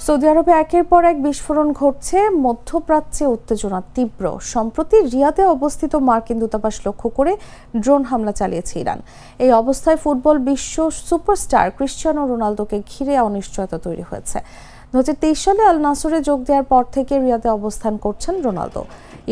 Saudi আরবে একের পর এক বিস্ফোরণ ঘটছে, মধ্যপ্রাচ্যে উত্তেজনা তীব্র। সম্প্রতি রিয়াদে অবস্থিত মার্কিন দূতাবাস লক্ষ্য করে ড্রোন হামলা চালিয়েছে ইরান। এই অবস্থায় ফুটবল বিশ্ব সুপারস্টার ক্রিশ্চিয়ানো রোনালদোকে ঘিরে অনিশ্চয়তা তৈরি হয়েছে। 2023 সালে আল নাসরে যোগ দেওয়ার পর থেকে রিয়াদে অবস্থান করছেন রোনালদো।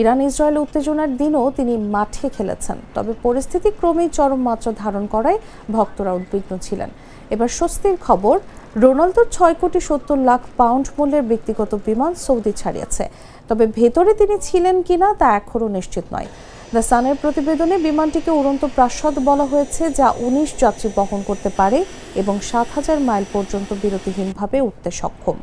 ইরান ইসরায়েল উত্তেজনার দিনও তিনি মাঠে খেলেছেন, তবে পরিস্থিতি ক্রমেই চরম মাত্রা ধারণ করায় ভক্তরা উদ্বিগ্ন ছিলেন। এবার স্বস্তির খবর, রোনালদোর 6,70,00,000 মূল্যের ব্যক্তিগত বিমান সৌদি ছাড়িয়েছে। তবে ভেতরে তিনি ছিলেন কিনা তা এখনও নিশ্চিত নয়। দ্য সানের প্রতিবেদনে বিমানটিকে উড়ন্ত প্রাসাদ বলা হয়েছে, যা 19 যাত্রী বহন করতে পারে এবং 7,000 মাইল পর্যন্ত বিরতিহীনভাবে উঠতে সক্ষম।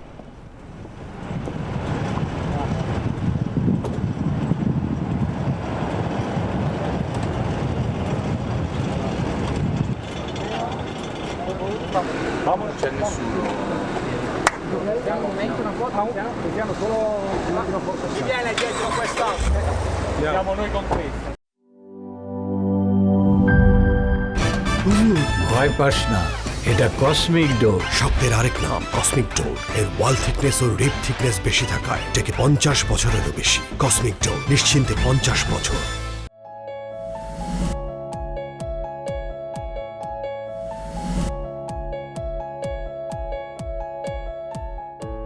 Non c'è nessuno. Vediamo solo l'ultima forza. Chi viene dietro questa? Siamo noi con questo. ভয় পাস না, এটা কসমিক ডোর। শব্দের আরেক নাম কসমিক ডোর। এর ওয়াল থিকনেস ও রিপ থিকনেস বেশি থাকায় এটাকে 50 বছরেরও বেশি। কসমিক ডোর, নিশ্চিন্তে 50 বছর।